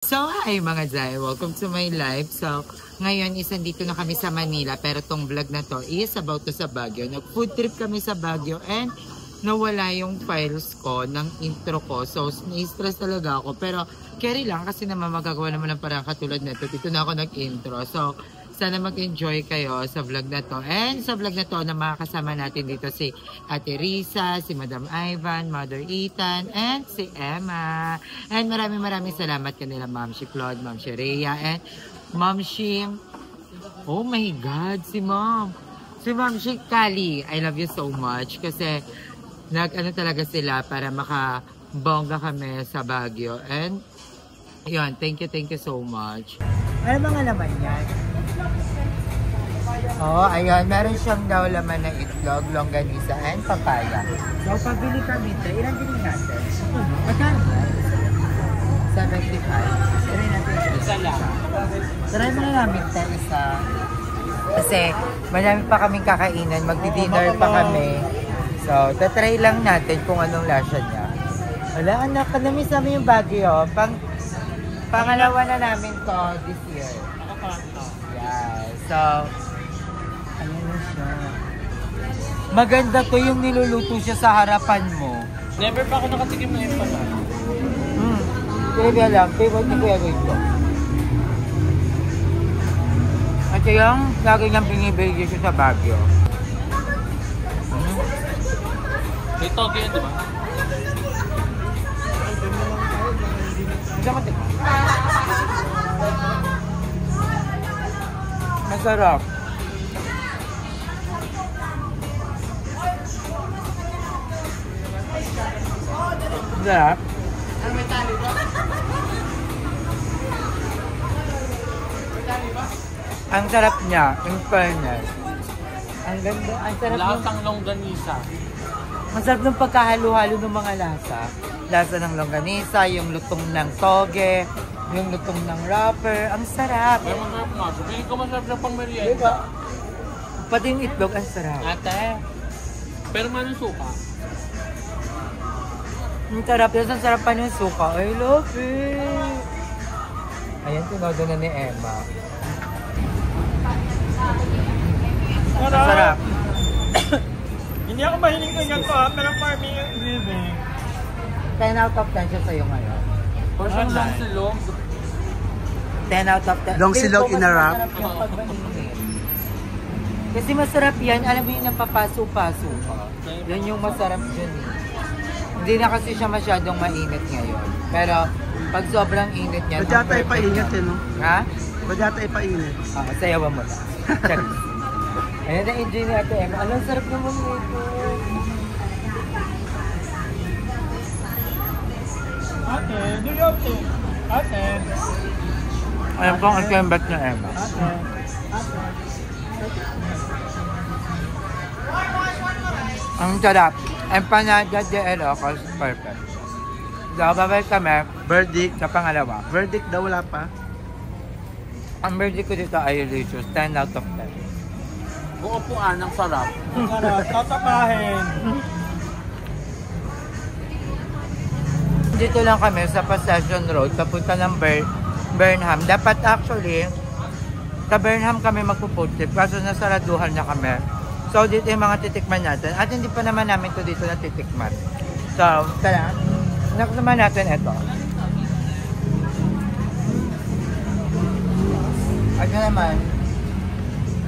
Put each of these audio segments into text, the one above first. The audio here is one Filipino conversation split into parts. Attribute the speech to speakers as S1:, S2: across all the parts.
S1: So, hi mga Jai! Welcome to my live. So, ngayon is nandito na kami sa Manila pero tong vlog na to is about to sa Baguio. Nag-food trip kami sa Baguio and nawala yung files ko ng intro ko. So, na-stress talaga ako. Pero, carry lang kasi naman magagawa naman ng parang katulad na ito. Dito na ako nag-intro. So, sana mag-enjoy kayo sa vlog na to. And sa vlog na to, na makakasama natin dito si Ate Risa, si Madam Ivan, Mother Ethan, and si Emma. And maraming salamat kanila Ma'am si Claude, Ma'am si Rhea, and Ma'am si... Oh my God, si Ma'am. Si Ma'am si Kali. I love you so much kasi nag-ano talaga sila para makabongga kami sa Baguio. And yun, thank you so much. Ano mga laman yan? Oh, ayun. Meron siyang daw laman ng itlog, longganisa, and papaya. So, pabili kami ito. Ilan bilhin natin? Magkano ba? 75. Try natin isa lang. Try mo na namin ito isa. Kasi, marami pa kaming kakainan. Magdi-dinner pa kami. So, tatry lang natin kung anong lasa niya. Wala, anak. Kanamis namin yung Baguio. Pangalawa na namin to this year. Yeah. So, ayan na siya. Maganda to yung niluluto siya sa harapan mo.
S2: Never pa ako nakatikim ng empana.
S1: Kaya lang, favorite ni Kuya Roy ko. At yung lagi niyang binibigay siya sa Baguio.
S2: May toge yan, diba?
S1: Masarap. Masarap. Ang sarap niya, in fairness. Ang ganda, ang sarap ng...
S2: Lasang longganisa.
S1: Ang sarap ng pagkahalo-halo ng mga lasa. Lasa ng longganisa, yung lutong ng toge, yung lutong ng wrapper. Ang sarap.
S2: May masarap nga. Sabihin ko masarap na pang merienda.
S1: Diba? Pati yung itlog, ang sarap.
S2: Ate. Pero manong suka.
S1: Ang sarap. Tapos ang sarap pa ng suka. I love it. Ayan, tinodo na ni Emma. Ang sarap.
S2: Hindi ako mahiling ko yan pa, pero farming yung living.
S1: 10 out of 10 siya sa'yo ngayon.
S2: Portion lang silong.
S1: 10 out of 10.
S3: Long silog in a wrap.
S1: Kasi masarap yan. Alam mo yung napapaso-paso pa. Yan yung masarap dyan eh. Hindi na kasi siya masyadong mainit ngayon. Pero pag sobrang init niya...
S3: Ba't yata ipainit eh, no?
S1: Ha?
S3: Ba't yata ipainit?
S1: Sayawan mo na. Ayan na enjoy ni Ate Emma. Alam, sarap naman nito.
S2: Ate, do you have Ate.
S1: Ayan po ang kembat ni Emma.
S2: Ate.
S1: Ang sarap. Empanada de Ilocos. Perfect. So, babalik kami.
S3: Verdict.
S1: Sa pangalawa.
S3: Verdict daw, wala pa.
S1: Ang verdict ko dito ay delicious. 10 out of 10.
S2: Buo puan ng sarap.
S3: Sarap, tatapahin.
S1: Dito lang kami sa Possession Road, papunta ng Burnham. Dapat actually, sa Burnham kami magpo-food trip, kaso nasaraduhan na kami. So, dito yung mga titikman natin. At hindi pa naman namin to dito na titikman. So, tara. Nakasama natin ito. At na naman,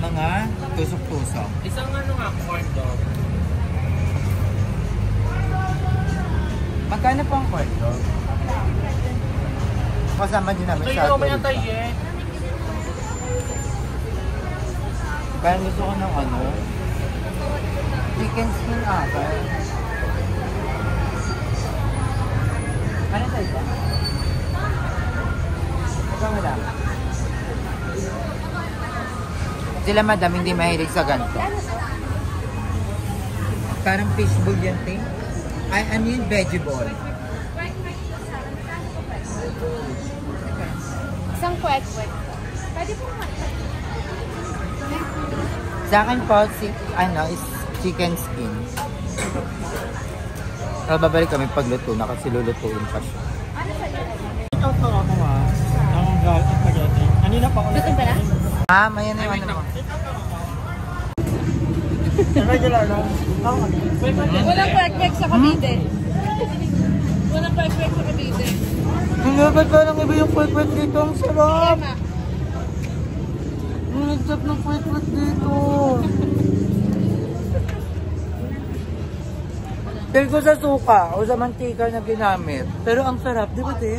S1: mga tusok-tusok.
S2: Isang ano nga, corn dog.
S1: Magkano po ang corn dog? Kasama din namin sa
S2: Ito, may
S1: atin.
S2: atay eh.
S1: Kaya gusto ko ng ano? Chicken skin ata. Ano tayo ba? Magkano lang? Sila madam hindi mahilig sa ganito. Parang fishbowl yan, ting. Ay, ano yun? Veggie ball.
S4: Isang kwet-kwet. Pwede po
S1: Sa akin po, is chicken skin. So, babalik kami pagluto na kasi lulutuin pa siya.
S4: ano sa'yo?
S2: Ikaw to ako
S4: Gutom ka na?
S1: Ayan na yung ano mo.
S2: Regular lang.
S4: Walang kwek-kwek sa Cavite. Walang kwek-kwek sa Cavite.
S1: Hindi, ba't parang iba yung kwek-kwek dito? Ang sarap!
S4: Tama.
S1: Ang nagtap ng kwek-kwek dito. Pero ko sa suka o sa mantika na ginamit. Pero ang sarap, di ba, te?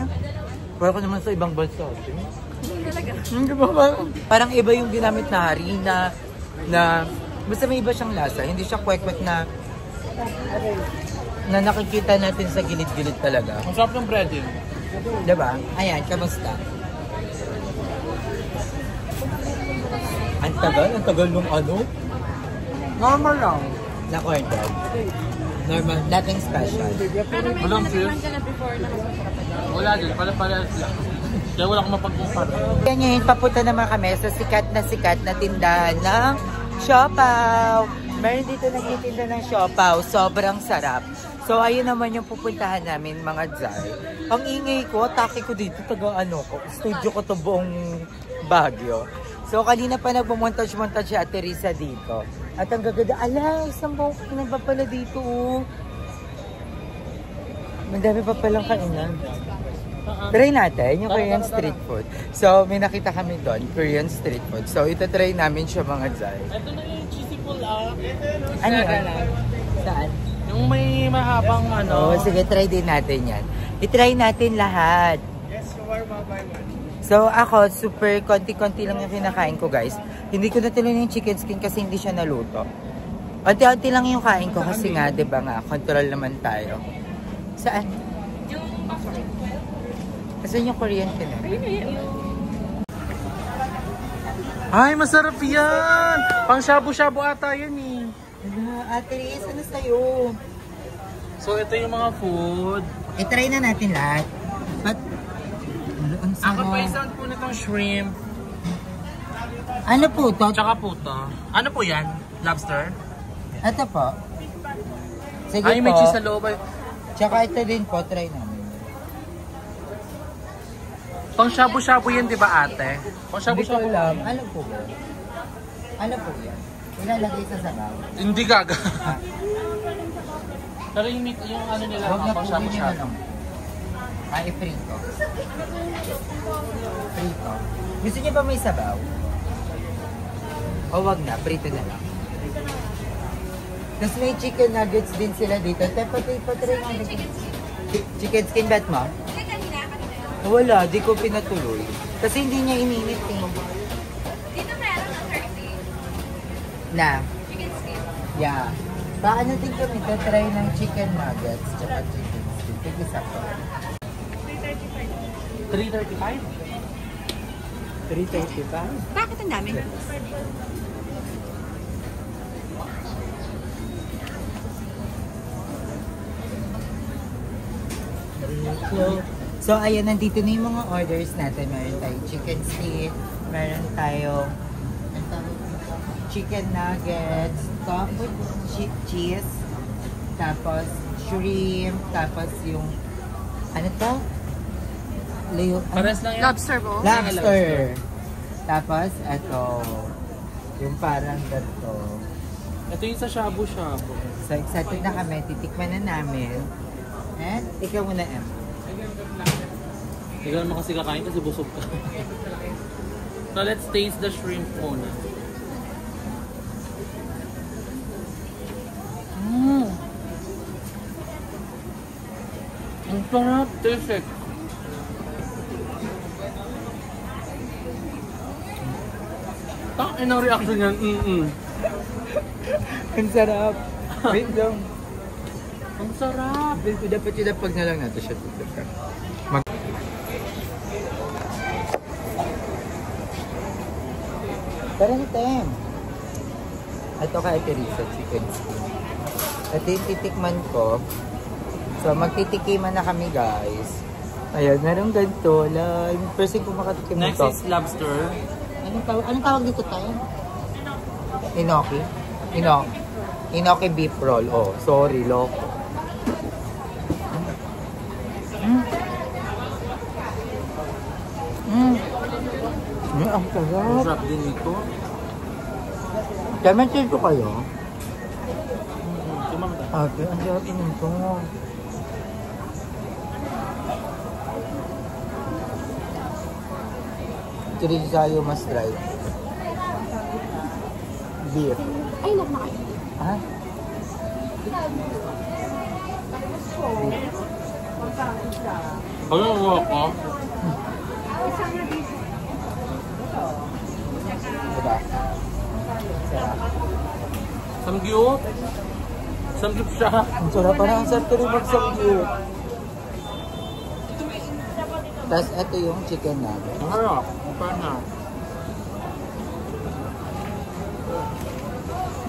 S1: Parang ko naman sa ibang bansa. Hindi ba parang iba yung ginamit na harina na basta may iba siyang lasa. Hindi siya kwek-kwek na nakikita natin sa gilid-gilid talaga.
S2: Ang sarap ng breading.
S1: Diba? Ayan, kamusta? Ang tagal nung ano? Normal lang. Na corn dog. Normal, nothing special.
S4: Pero may
S2: Walang
S4: naman ka na before na mas masarap.
S2: Wala din, pala lang. Kaya wala akong mapag-compare.
S1: Kaya ngayon, papunta naman kami sa sikat na tindahan ng siopaw. Meron dito nagtitinda ng siopaw. Sobrang sarap. So, ayun naman yung pupuntahan namin, mga Zay. Ang ingay ko, atake ko dito, studio ko to buong Baguio. So, kanina pa nagmamontage-montage si Ate Risa dito. At ang gaganda, isang buong kainan pa pala dito, oh. Madami pa palang kainan. Try natin yung Korean street food. So, may nakita kami doon, Korean street food. So, ito try namin siya, mga Zay.
S2: Ito na yung cheesy pull
S1: Ano yan? Saan?
S2: Yung may mahabang
S1: Oh, sige, try din natin yan. I-try natin lahat.
S2: Yes, shawarma by one.
S1: So, ako, super konti-konti lang yung kinakain ko, guys. Hindi ko natuloy yung chicken skin kasi hindi siya naluto. Unti-unti lang yung kain ko kasi nga, di ba nga, control naman tayo. Saan?
S4: Yung pasok.
S1: Kasi yung Korean kina.
S2: Ay, masarap yan! Pang shabu-shabu ata yan eh.
S1: Ate Riz, ano sa'yo?
S2: So, ito yung mga food.
S1: I-try na natin lahat. But, ang sarap.
S2: Ako pa isang po nitong shrimp.
S1: Ano po to?
S2: Tsaka puto. Ano po yan? Lobster?
S1: Ito po. Sige
S2: Ay,
S1: po.
S2: may cheese sa loob.
S1: Tsaka ito din po, try namin.
S2: Pang shabu-shabu yan, di ba ate? Pang
S1: Hindi ko
S2: shabu-shabu.
S1: alam. Ano po ba? Ano po yan? Ilalagay sa sabaw.
S2: Hindi gaga.
S1: Ah,
S2: Pero yung ano nila,
S1: Huwag na
S2: pang
S1: po yun yung
S2: shabu-shabu.
S1: ano. I-frito. Frito. Gusto niyo ba may sabaw? O wag na, frito na lang. Tapos may chicken nuggets din sila dito. Patry nga. Chicken skin bet mo? Wala, di ko pinatuloy. Kasi hindi niya ininit eh.
S4: Dito meron ng 30.
S1: Na?
S4: Chicken skin.
S1: Yeah. Paano din kami try ng chicken nuggets tsaka chicken skin? Tig-isa po.
S2: 335?
S1: 335?
S4: Bakit ang dami?
S1: So, ayan, nandito na yung mga orders natin. Meron tayong chicken stick, meron tayong chicken nuggets, tapos cheese, tapos shrimp, tapos yung, ano to?
S2: Pares lang yan.
S4: Lobster po.
S1: Lobster. Tapos, ito, yung parang ganito.
S2: Ito yung sa shabu-shabu.
S1: So, excited na kami. Titikman na namin. And, ikaw muna, Em.
S2: Hindi ka naman kasi kakain kasi busog ka. So let's taste the shrimp muna. Ang sarap. Perfect. Ang reaction yan.
S1: Ang sarap. Wait lang.
S2: Ang sarap.
S1: Dapat yun na pag na lang natin siya tutukan. Parang tem. Ito kay Teresa, chicken skin. Ito yung titikman ko. So, magtitikiman na kami, guys. Ayan, meron ganito. First thing kung makatikim
S2: Next
S1: nito.
S2: is lobster.
S1: Anong tawag dito tayo? Inoki? Inoki beef roll. Oh, sorry, loko. Ang
S2: Ang
S1: sarap.
S2: sarap din nito.
S1: Clementine ko kayo?
S2: Sumamta.
S1: Ate, ang sarap nito. Chirisayo mas dry. Beef.
S4: Ay, nakakain.
S1: Ha?
S2: Ano ang walk ko?
S1: Diba? Sarap.
S2: Samgyup. Samgyup siya.
S1: Ang sarap. Parang ang sarap ko rin mag-samgyup. Tapos ito yung chicken nugget.
S2: Ang harap. Ang pana.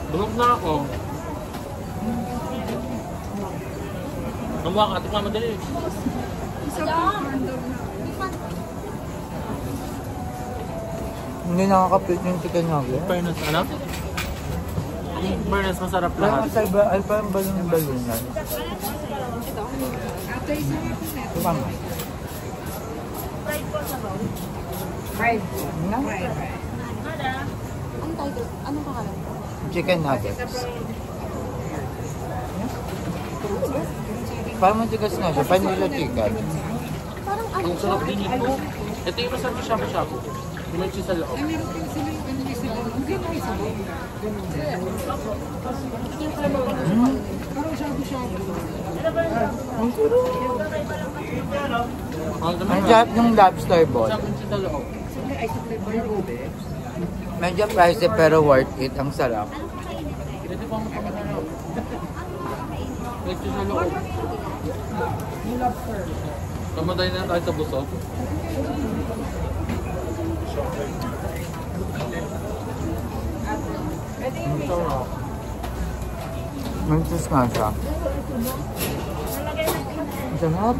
S2: Bulog na ako. Namuha ka. Tikman madali.
S1: Hindi nakakapit yung chicken nugget.
S2: Fairness, ano? Yung fairness, masarap
S1: Parang
S2: lahat.
S1: sa iba, ay parang balon-balon yan. Tumama.
S4: Fried.
S1: Na?
S4: Ang title? Anong pangalan?
S1: Chicken nuggets. Parang matigas na siya. Vanilla chicken.
S4: Parang ano
S2: Ang sarap din ito. Ito yung masarap na shabu-shabu. Yung may cheese sa loob.
S1: Ang sarap ng lobster ball.
S2: Masarap yung cheese sa loob.
S1: Medyo pricey pero worth it. Ang sarap.
S2: Pwede pa mo pang-ano. May cheese sa loob. Kamatay na tayo sa busog. Ang sarap.
S1: May cheese nga siya. Ang sarap.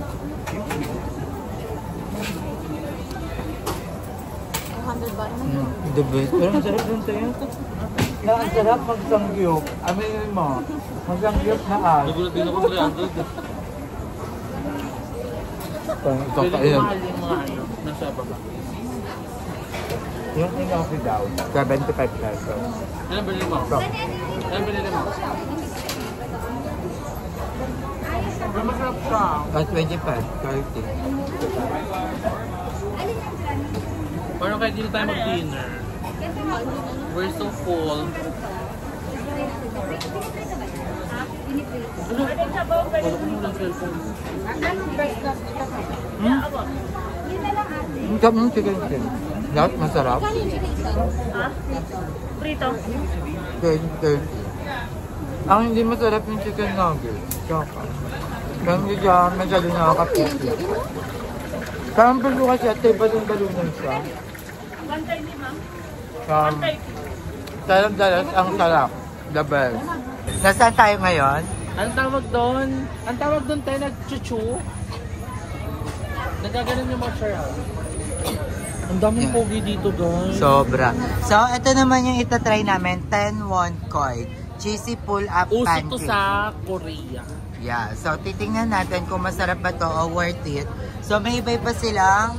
S4: 200 ba naman?
S1: The best. Pero ang sarap din tayo. Na ang sarap mag-samgyup. Aminin mo. Mag-samgyup na as.
S2: Nagulat din ako 300.
S1: Parang
S2: Pwede
S1: kakain.
S2: mahal yung mga ano, nasa baba.
S1: Yung inofi daw. 75 pesos.
S2: Ano bilhin mo?
S1: So,
S2: Ano bilhin mo? Pero masarap siya.
S1: 25, 30.
S2: Parang kahit hindi tayo mag-dinner. We're so full. Ano? Wala ko muna ng cellphone.
S1: Ang sarap ng chicken skin. Lahat masarap.
S4: Prito.
S1: 30. Ang hindi masarap yung chicken nuggets. Tsaka. Kaya hindi siya masyado nakakapiti. Parang palo kasi at tayo balon-balunan siya. Sarap-dalas ang sarap. The best. Nasaan tayo ngayon?
S2: Anong tawag doon? Ang tawag doon tayo nag-chuchu. Nagaganon yung mga charaw. Ang daming
S1: Yeah.
S2: pogi dito, guys.
S1: Sobra. So, ito naman yung itatry namin. 10 won koi. Cheesy pull-up
S2: Uso
S1: pancake.
S2: to sa Korea.
S1: Yeah. So, titingnan natin kung masarap ba to o worth it. So, may iba-iba silang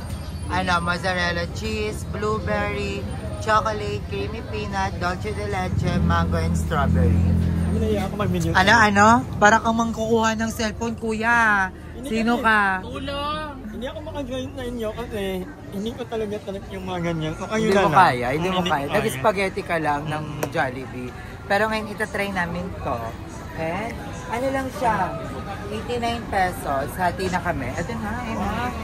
S1: mozzarella cheese, blueberry, chocolate, creamy peanut, dulce de leche, mango, and strawberry.
S3: Hinaya ako mag-menu.
S1: Ano? Para kang mangkukuha ng cellphone, kuya. Sino ka?
S2: Tulong!
S3: Hindi ako makajoin na inyo kasi hindi ko talaga yung mga ganyan. So kayo
S1: Hindi
S3: na
S1: mo
S3: lang.
S1: kaya, hindi mo kaya. Nag-spaghetti ka lang ng Jollibee. Pero ngayon itatry namin to. And ano lang siya? 89 pesos. Hati na kami. Ito na,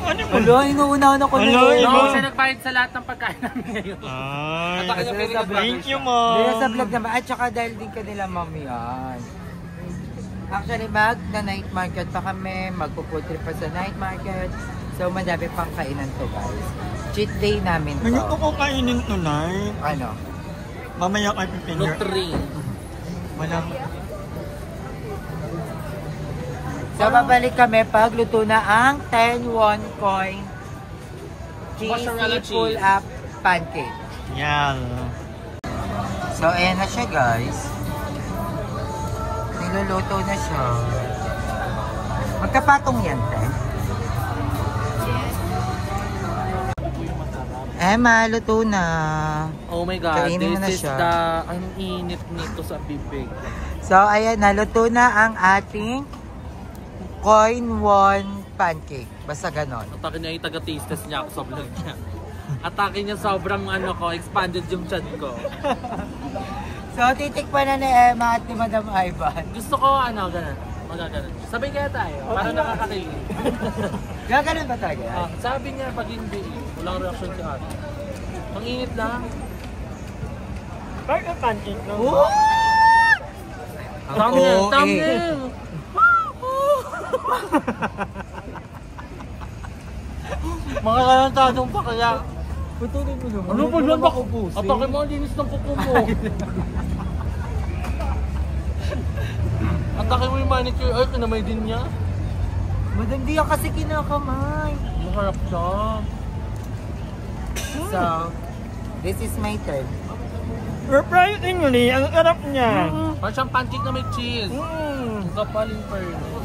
S3: Ano mo?
S1: Hello, inuunahan ako na
S3: Hello,
S1: yun.
S2: No, siya nagbayad sa lahat ng pagkain namin ngayon.
S3: Ay,
S2: At ako
S1: kasi
S2: yung
S1: sa vlog.
S3: thank you, mo.
S1: Hindi sa vlog naman. At saka dahil din kanila mami yan. Actually, na night market pa kami. Magpo-food trip pa sa night market. So, madami pang kainan to, guys. Cheat day namin to.
S3: Ngayon ko ko kainin tonight.
S1: Ano?
S3: Mamaya kayo pipinir.
S2: Nutri.
S3: Walang...
S1: So, babalik kami pag luto na ang 10 won coin
S2: Mozzarella
S1: cheesy
S2: cheese.
S1: pull-up pancake.
S3: Yan.
S1: So, ayan na siya, guys. Niluluto na siya. Magkapatong yan, te. Emma, luto na.
S2: Oh my God,
S1: Kainin mo na
S2: this is
S1: siya.
S2: ang init nito sa bibig.
S1: So, ayan, naluto na ang ating coin won pancake. Basta ganon.
S2: Atake niya yung taga-taste test niya ako sa vlog niya. Atake niya sobrang expanded yung chan ko.
S1: So, titikpan na ni Emma at ni Madam Ivan.
S2: Gusto ko ganun. Magaganon. Sabay kaya tayo, para nakakakilig.
S1: Gaganon ba talaga yan?
S2: Sabi niya pag hindi, walang reaction si ate. Ang init lang.
S3: Bakit ang pancake, no?
S2: Thumbnail! Mga kalantadong pa kaya.
S1: Putulin mo naman.
S2: Ano ba yan ba kupusin? Atake mo ang linis ng kuko mo. Atake mo yung manicure. Ay, kinamay din niya.
S1: Madam, di yan kasi kinakamay.
S2: Maharap siya.
S1: So, this is my turn.
S3: Surprisingly, ang sarap niya.
S2: Parang siyang pancake na may cheese. Ang kapal yung fairness.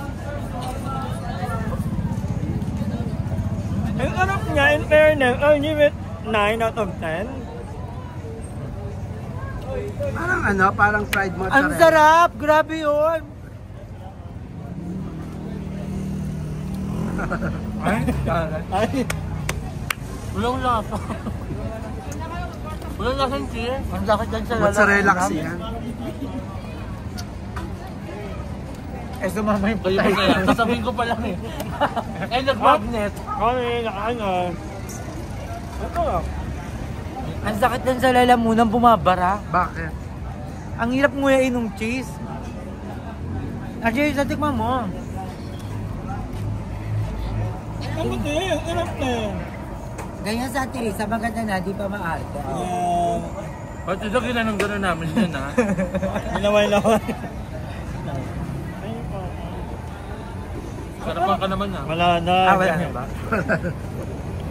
S3: Ang sarap niya, in fairness, I'll give it 9 out of 10.
S5: Parang fried mozzarella.
S1: Ang sarap! Grabe yun!
S3: Ay,
S2: Walang lasa. Walang lasa yung cheese.
S1: Ang sakit yan sa
S5: Mozzarella kasi yan.
S1: Eh, sumama yung
S2: Kayo pa kaya. Sasabihin ko pa lang eh. Ay, nag-magnet.
S3: kami, ito lang.
S1: Ang sakit yan sa lalamunan bumabara.
S5: Bakit?
S1: Ang hirap nguyain ng cheese. Actually, satikman mo.
S3: Kamuti, ang sarap na.
S1: Ganyan sa Teresa, maganda na, di pa maarte.
S3: Yeah.
S2: Pati sa ginanong gano'n namin yun ha.
S3: Minaway-laway.
S2: Sarapan ka naman ha.
S3: Wala na.
S1: Wala na ba?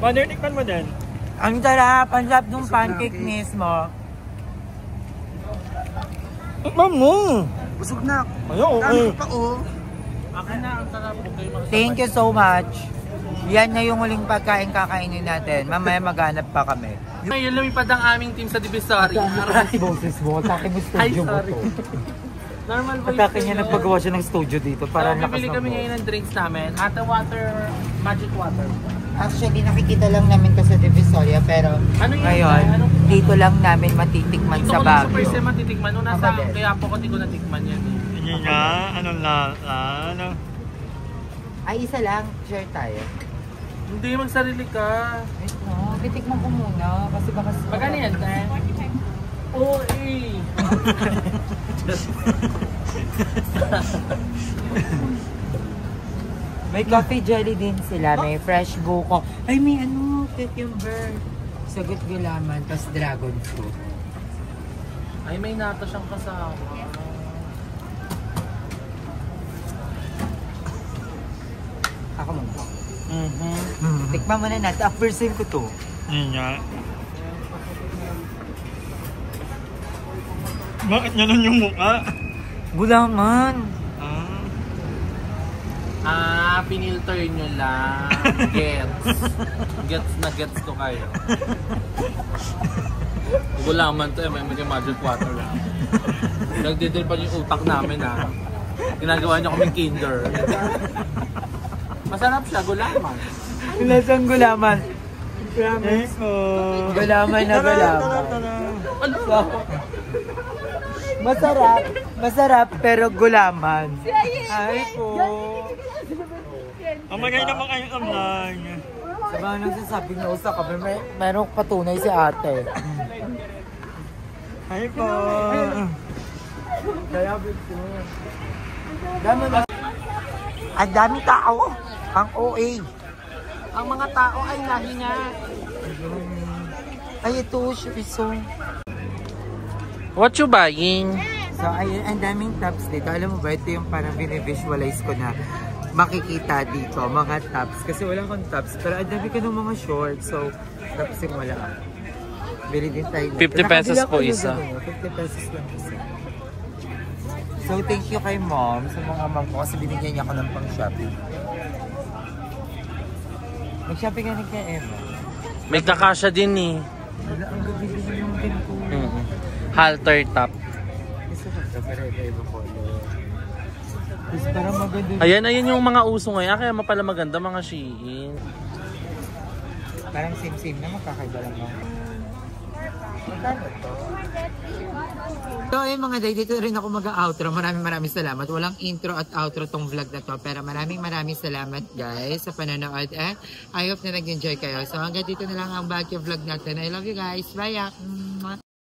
S3: Father, tikman mo din.
S1: Ang sarap, ang sarap ng pancake mismo.
S3: Tikman mo.
S5: Busog na.
S3: Ayaw,
S5: Dami
S3: okay.
S5: pa oh.
S2: Akin na ang sarap. Okay,
S1: Thank you so much. Yan na yung huling pagkain kakainin natin. Mamaya maghanap pa kami.
S2: Ngayon lumipad ang aming team sa Divisory.
S1: Boses mo, atake mo
S2: Ay,
S1: studio mo
S2: sorry.
S1: to.
S2: Normal voice.
S1: Atake niya, nagpagawa siya ng studio dito para
S2: So,
S1: lakas
S2: bibili
S1: ng
S2: kami ngayon ng drinks namin. Ate water, magic water.
S1: Actually, nakikita lang namin to sa Divisoria, pero
S2: Ano yun?
S1: ngayon,
S2: Anong-
S1: dito lang namin matitikman
S2: Ito
S1: sa
S2: ko lang sa
S1: Baguio.
S2: first time matitikman. Nung nasa
S1: Ako din.
S2: kaya po ko di ko natikman yan eh.
S3: Hindi nga, anong lasa? Ano?
S1: Ay, isa lang. Share tayo.
S2: Hindi, magsarili ka.
S1: Wait no, titikman ko muna kasi baka...
S2: Magkano yan, te? Oo, eh.
S1: May coffee jelly din sila, may fresh buko. Ay, may cucumber. Sagot gulaman, tas dragon fruit.
S2: Ay, may nata siyang kasama.
S1: Ako muna. Tikman mo na natin. Ang first time ko to.
S3: Hindi nga. Bakit ganun yung mukha?
S1: Gulaman.
S2: Pinilter nyo lang. Gets to kayo. Gulaman to, may magic water lang. Nagdidil pa yung utak namin ha. Ginagawa nyo kaming kinder. Masarap siya, gulaman.
S1: Lasang gulaman.
S3: Yes po.
S1: Gulaman na gulaman.
S2: Ano?
S1: Masarap. Masarap pero gulaman. Ay po.
S3: Amagay naman kayo online.
S1: Sa mga nagsasabi na usa kami, merong patunay si ate.
S3: Hi po.
S1: Kaya bito. Dami na. Ang dami tao. Ang OA.
S2: Ang mga tao ay nahinga.
S1: Ay, ito, piso.
S2: What you buying?
S1: So, ayun, ang daming tops dito. Alam mo ba, ito yung parang binivisualize ko na makikita dito, mga tops. Kasi wala akong tops, pero ang dami ko ng mga shorts. So, tops yung wala. Bili din tayo.
S2: 50 pesos
S1: Nakabila
S2: po
S1: ko yung
S2: isa.
S1: ganun, 50 pesos lang isa. So, thank you kay mom sa mga mom ko kasi binigyan niya ako ng pang-shopping. Mag-shopping ka rin kay Emma.
S2: May kakasya din eh.
S1: Wala, ang gagawin yung din ko.
S2: Halter top.
S1: Gusto ko ito, pero iba ko. Gusto parang maganda.
S2: Ayan yung mga uso ngayon. Kaya pala maganda mga Shein.
S1: Parang same-same na magkakaiba lang ako. Magkano to? So mga day, dito rin ako mag-outro. Maraming salamat. Walang intro at outro tong vlog na to. Pero maraming salamat guys sa panonood. And I hope na nag-enjoy kayo. So hanggang dito na lang ang Baguio vlog natin. I love you guys. Bye!